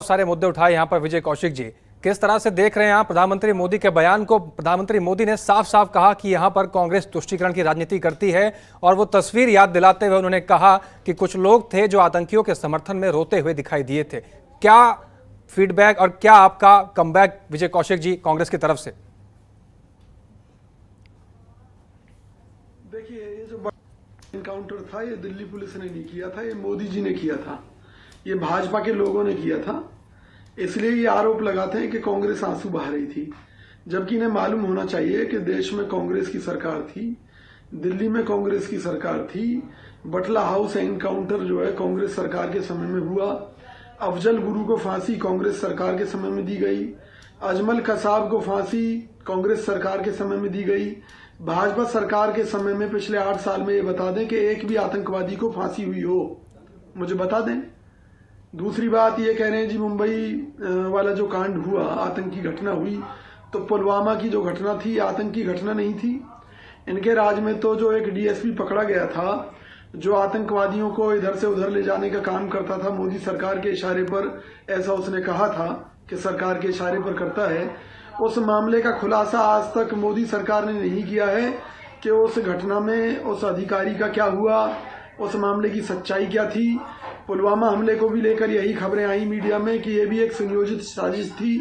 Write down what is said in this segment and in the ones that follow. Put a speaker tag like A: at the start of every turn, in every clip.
A: सारे मुद्दे उठाए यहाँ पर विजय कौशिक जी, किस तरह से देख रहे हैं आप प्रधानमंत्री मोदी के बयान को? प्रधानमंत्री मोदी ने साफ साफ कहा कि यहाँ पर कांग्रेस तुष्टीकरण की राजनीति करती है और वो तस्वीर याद दिलाते हुए उन्होंने कहा कि कुछ लोग थे जो आतंकियों के समर्थन में रोते हुए दिखाई दिए थे। क्या फीडबैक और क्या आपका कमबैक विजय कौशिक जी कांग्रेस की तरफ से?
B: देखिए, ये जो एनकाउंटर था ये दिल्ली पुलिस ने नहीं किया था, ये मोदी जी ने किया था, ये भाजपा के लोगों ने किया था। इसलिए ये आरोप लगाते हैं कि कांग्रेस आंसू बहा रही थी, जबकि इन्हें मालूम होना चाहिए कि देश में कांग्रेस की सरकार थी, दिल्ली में कांग्रेस की सरकार थी। बटला हाउस एनकाउंटर जो है कांग्रेस सरकार के समय में हुआ। अफजल गुरु को फांसी कांग्रेस सरकार के समय में दी गई। अजमल कसाब को फांसी कांग्रेस सरकार के समय में दी गई। भाजपा सरकार के समय में पिछले 8 साल में ये बता दें कि एक भी आतंकवादी को फांसी हुई हो, मुझे बता दें। दूसरी बात ये कह रहे हैं जी मुंबई वाला जो कांड हुआ, आतंकी घटना हुई, तो पुलवामा की जो घटना थी आतंकी घटना नहीं थी। इनके राज में तो जो एक डीएसपी पकड़ा गया था जो आतंकवादियों को इधर से उधर ले जाने का काम करता था, मोदी सरकार के इशारे पर, ऐसा उसने कहा था कि सरकार के इशारे पर करता है। उस मामले का खुलासा आज तक मोदी सरकार ने नहीं किया है कि उस घटना में उस अधिकारी का क्या हुआ, उस मामले की सच्चाई क्या थी। पुलवामा हमले को भी लेकर यही खबरें आई मीडिया में कि ये भी एक सुनियोजित साजिश थी।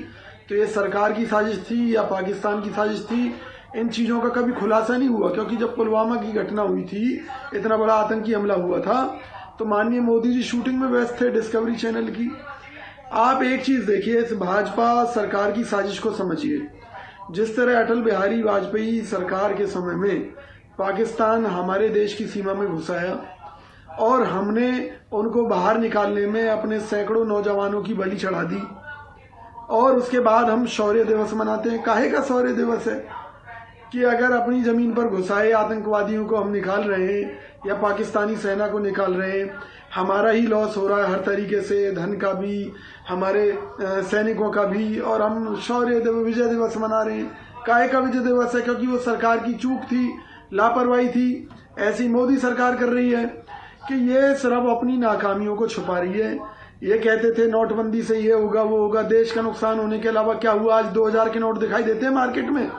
B: तो ये सरकार की साजिश थी या पाकिस्तान की साजिश थी, इन चीजों का कभी खुलासा नहीं हुआ। क्योंकि जब पुलवामा की घटना हुई थी, इतना बड़ा आतंकी हमला हुआ था, तो माननीय मोदी जी शूटिंग में व्यस्त थे डिस्कवरी चैनल की। आप एक चीज देखिए, इस भाजपा सरकार की साजिश को समझिए। जिस तरह अटल बिहारी वाजपेयी सरकार के समय में पाकिस्तान हमारे देश की सीमा में घुसाया और हमने उनको बाहर निकालने में अपने सैकड़ों नौजवानों की बलि चढ़ा दी, और उसके बाद हम शौर्य दिवस मनाते हैं। काहे का शौर्य दिवस है कि अगर अपनी जमीन पर घुसाए आतंकवादियों को हम निकाल रहे हैं या पाकिस्तानी सेना को निकाल रहे हैं, हमारा ही लॉस हो रहा है हर तरीके से, धन का भी, हमारे सैनिकों का भी, और हम शौर्य विजय दिवस मना रहे हैं। काहे का विजय दिवस है? क्योंकि वो सरकार की चूक थी, लापरवाही थी। ऐसी मोदी सरकार कर रही है कि ये सिर्फ अपनी नाकामियों को छुपा रही है। ये कहते थे नोटबंदी से ये होगा वो होगा, देश का नुकसान होने के अलावा क्या हुआ? आज 2000 के नोट दिखाई देते हैं मार्केट में?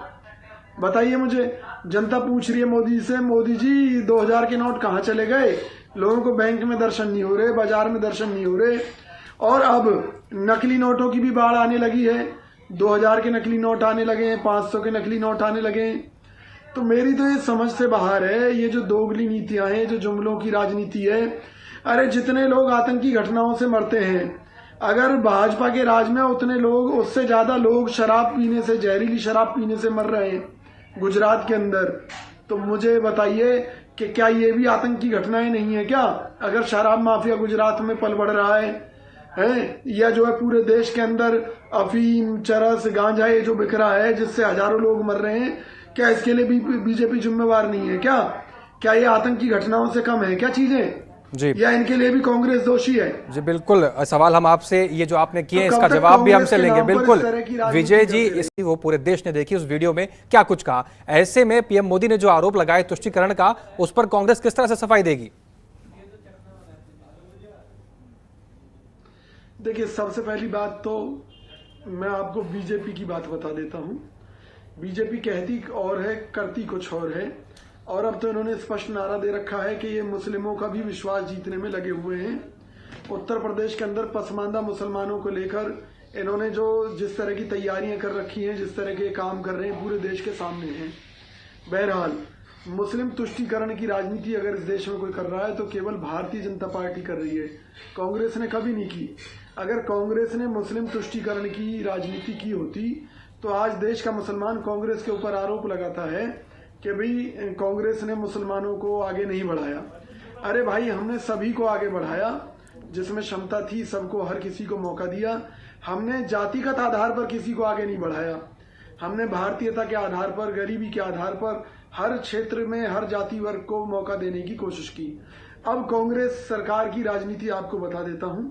B: बताइए मुझे। जनता पूछ रही है मोदी से, मोदी जी 2000 के नोट कहाँ चले गए? लोगों को बैंक में दर्शन नहीं हो रहे, बाजार में दर्शन नहीं हो रहे, और अब नकली नोटों की भी बाढ़ आने लगी है। 2000 के नकली नोट आने लगे हैं, 500 के नकली नोट आने लगे हैं। तो मेरी तो ये समझ से बाहर है, ये जो दोगली नीतियां हैं, जो जुमलों की राजनीति है। अरे जितने लोग आतंकी घटनाओं से मरते हैं, अगर भाजपा के राज में उतने लोग, उससे ज्यादा लोग शराब पीने से, जहरीली शराब पीने से मर रहे हैं गुजरात के अंदर, तो मुझे बताइए कि क्या ये भी आतंकी घटनाएं नहीं है क्या? अगर शराब माफिया गुजरात में पल बढ़ रहा है, या जो है पूरे देश के अंदर अफीम, चरस, गांजा ये जो बिक रहा है जिससे हजारों लोग मर रहे हैं, क्या इसके लिए भी बीजेपी जिम्मेवार नहीं है क्या? क्या ये आतंकी घटनाओं से कम है क्या चीजें जी? या इनके लिए भी कांग्रेस दोषी है?
A: जी बिल्कुल, सवाल हम आपसे ये जो आपने किए इसका जवाब भी हमसे लेंगे। बिल्कुल विजय जी, इसकी वो पूरे देश ने देखी, उस वीडियो में क्या कुछ कहा। ऐसे में पीएम मोदी ने जो आरोप लगाए तुष्टीकरण का, उस पर कांग्रेस किस तरह से सफाई देगी?
B: देखिए, सबसे पहली बात तो मैं आपको बीजेपी की बात बता देता हूं। बीजेपी कहती और है, करती कुछ और है। और अब तो इन्होंने स्पष्ट नारा दे रखा है कि ये मुस्लिमों का भी विश्वास जीतने में लगे हुए हैं। उत्तर प्रदेश के अंदर पसमानदा मुसलमानों को लेकर इन्होंने जो जिस तरह की तैयारियां कर रखी हैं, जिस तरह के काम कर रहे हैं, पूरे देश के सामने हैं। बहरहाल, मुस्लिम तुष्टीकरण की राजनीति अगर इस देश में कोई कर रहा है तो केवल भारतीय जनता पार्टी कर रही है, कांग्रेस ने कभी नहीं की। अगर कांग्रेस ने मुस्लिम तुष्टीकरण की राजनीति की होती तो आज देश का मुसलमान कांग्रेस के ऊपर आरोप लगाता है कि भाई कांग्रेस ने मुसलमानों को आगे नहीं बढ़ाया। अरे भाई, हमने सभी को आगे बढ़ाया, जिसमें क्षमता थी सबको, हर किसी को मौका दिया। हमने जातिगत आधार पर किसी को आगे नहीं बढ़ाया, हमने भारतीयता के आधार पर, गरीबी के आधार पर हर क्षेत्र में हर जाति वर्ग को मौका देने की कोशिश की। अब कांग्रेस सरकार की राजनीति आपको बता देता हूं।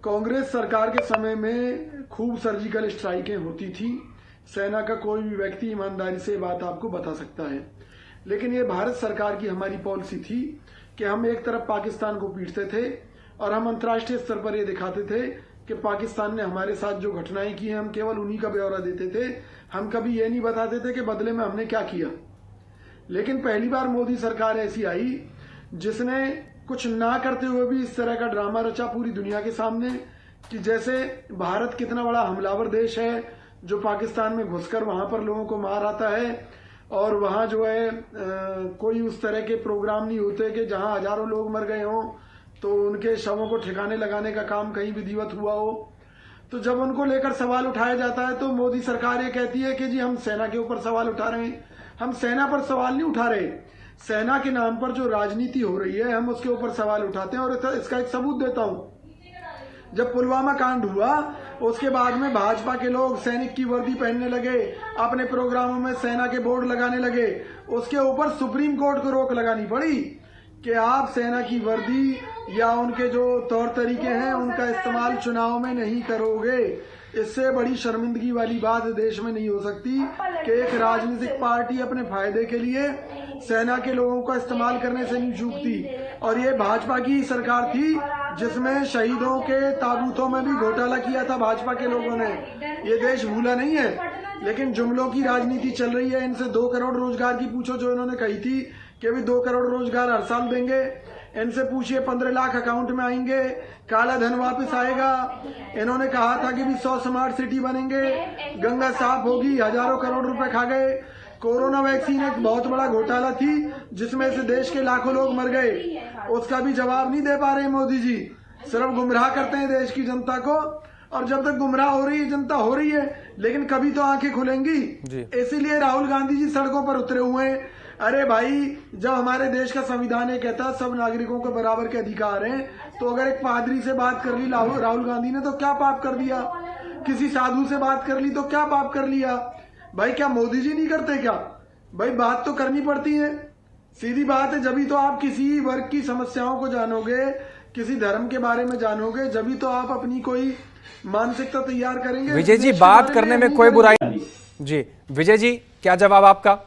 B: कांग्रेस सरकार के समय में खूब सर्जिकल स्ट्राइकें होती थी। सेना का कोई भी व्यक्ति ईमानदारी से बात आपको बता सकता है। लेकिन ये भारत सरकार की हमारी पॉलिसी थी कि हम एक तरफ पाकिस्तान को पीटते थे और हम अंतर्राष्ट्रीय स्तर पर ये दिखाते थे कि पाकिस्तान ने हमारे साथ जो घटनाएं की हैं हम केवल उन्हीं का ब्यौरा देते थे, हम कभी ये नहीं बताते थे कि बदले में हमने क्या किया। लेकिन पहली बार मोदी सरकार ऐसी आई जिसने कुछ ना करते हुए भी इस तरह का ड्रामा रचा पूरी दुनिया के सामने कि जैसे भारत कितना बड़ा हमलावर देश है जो पाकिस्तान में घुसकर वहां पर लोगों को मार आता है, और वहां जो है कोई उस तरह के प्रोग्राम नहीं होते कि जहां हजारों लोग मर गए हों तो उनके शवों को ठिकाने लगाने का काम कहीं विधिवत हुआ हो। तो जब उनको लेकर सवाल उठाया जाता है तो मोदी सरकार ये कहती है कि जी हम सेना के ऊपर सवाल उठा रहे हैं। हम सेना पर सवाल नहीं उठा रहे, सेना के नाम पर जो राजनीति हो रही है हम उसके ऊपर सवाल उठाते हैं। और इसका एक सबूत देता हूं, जब पुलवामा कांड हुआ उसके बाद में भाजपा के लोग सैनिक की वर्दी पहनने लगे, अपने प्रोग्रामों में सेना के बोर्ड लगाने लगे, उसके ऊपर सुप्रीम कोर्ट को रोक लगानी पड़ी कि आप सेना की वर्दी या उनके जो तौर तरीके हैं उनका इस्तेमाल चुनाव में नहीं करोगे। इससे बड़ी शर्मिंदगी वाली बात देश में नहीं हो सकती कि एक राजनीतिक पार्टी अपने फायदे के लिए सेना के लोगों का इस्तेमाल करने से नहीं चूकती। और ये भाजपा की सरकार थी जिसमें शहीदों के ताबूतों में भी घोटाला किया था भाजपा के लोगों ने। ये देश भूला नहीं है, लेकिन जुमलों की राजनीति चल रही है। इनसे 2 करोड़ रोजगार की पूछो जो इन्होंने कही थी कि भी 2 करोड़ रोजगार हर साल देंगे। इनसे पूछिए 15 लाख अकाउंट में आएंगे, काला धन वापस आएगा। इन्होंने कहा था कि भी 100 स्मार्ट सिटी बनेंगे, गंगा साफ होगी, हजारों करोड़ रुपए खा गए। कोरोना वैक्सीन एक बहुत बड़ा घोटाला थी जिसमें से देश के लाखों लोग मर गए, उसका भी जवाब नहीं दे पा रहे मोदी जी। सिर्फ गुमराह करते हैं देश की जनता को, और जब तक गुमराह हो रही है जनता हो रही है, लेकिन कभी तो आंखें खुलेंगी। इसीलिए राहुल गांधी जी सड़कों पर उतरे हुए हैं। अरे भाई, जब हमारे देश का संविधान ये कहता है सब नागरिकों को बराबर के अधिकार हैं, तो अगर एक पादरी से बात कर ली राहुल गांधी ने तो क्या पाप कर दिया? किसी साधु से बात कर ली तो क्या पाप कर लिया? भाई क्या मोदी जी नहीं करते क्या? भाई बात तो करनी पड़ती है, सीधी बात है। जब तो आप किसी वर्ग की समस्याओं को जानोगे, किसी धर्म के बारे में जानोगे, जब तो आप अपनी कोई मानसिकता तैयार करेंगे।
A: विजय जी, बात करने में कोई बुराई नहीं जी। विजय जी, क्या जवाब आपका?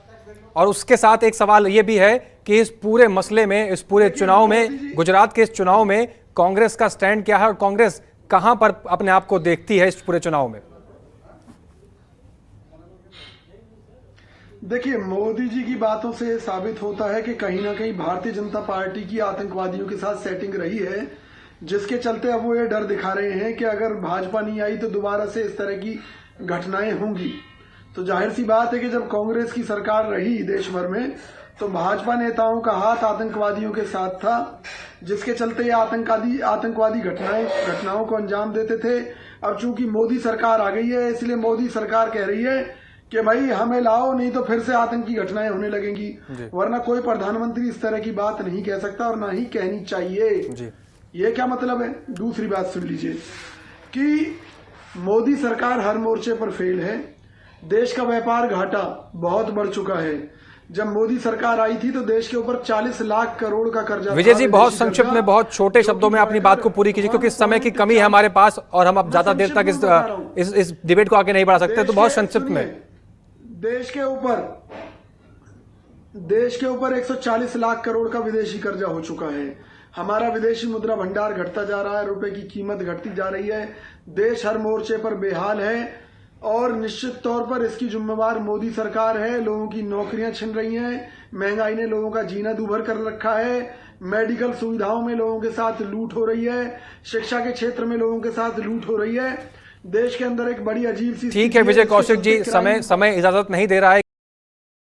A: और उसके साथ एक सवाल ये भी है कि इस पूरे मसले में, इस पूरे चुनाव में, गुजरात के इस चुनाव में कांग्रेस का स्टैंड क्या है और कांग्रेस कहां पर अपने आप को देखती है इस पूरे चुनाव में?
B: देखिए, मोदी जी की बातों से साबित होता है कि कहीं ना कहीं भारतीय जनता पार्टी की आतंकवादियों के साथ सेटिंग रही है, जिसके चलते अब वो ये डर दिखा रहे हैं कि अगर भाजपा नहीं आई तो दोबारा से इस तरह की घटनाएं होंगी। तो जाहिर सी बात है कि जब कांग्रेस की सरकार रही देश भर में तो भाजपा नेताओं का हाथ आतंकवादियों के साथ था, जिसके चलते ये आतंकवादी घटनाओं को अंजाम देते थे। अब चूंकि मोदी सरकार आ गई है, इसलिए मोदी सरकार कह रही है कि भाई हमें लाओ, नहीं तो फिर से आतंकी घटनाएं होने लगेंगी। वरना कोई प्रधानमंत्री इस तरह की बात नहीं कह सकता और ना ही कहनी चाहिए। ये क्या मतलब है? दूसरी बात सुन लीजिए कि मोदी सरकार हर मोर्चे पर फेल है। देश का व्यापार घाटा बहुत बढ़ चुका है। जब मोदी सरकार आई थी तो देश के ऊपर 40 लाख करोड़ का कर्जा।
A: विजय जी, बहुत संक्षिप्त में, बहुत छोटे शब्दों में अपनी बात को पूरी कीजिए, क्योंकि समय की कमी है हमारे पास और हम अब ज्यादा देर तक इस डिबेट को आगे नहीं बढ़ा सकते। तो बहुत संक्षिप्त में,
B: देश के ऊपर 140 लाख करोड़ का विदेशी कर्जा हो चुका है। हमारा विदेशी मुद्रा भंडार घटता जा रहा है, रुपए की कीमत घटती जा रही है। देश हर मोर्चे पर बेहाल है और निश्चित तौर पर इसकी जिम्मेवार मोदी सरकार है। लोगों की नौकरियां छिन रही हैं, महंगाई ने लोगों का जीना दूभर कर रखा है, मेडिकल सुविधाओं में लोगों के साथ लूट हो रही है, शिक्षा के क्षेत्र में लोगों के साथ लूट हो रही है। देश के अंदर एक बड़ी अजीब सी,
A: ठीक है विजय कौशिक जी, समय इजाजत नहीं दे रहा है।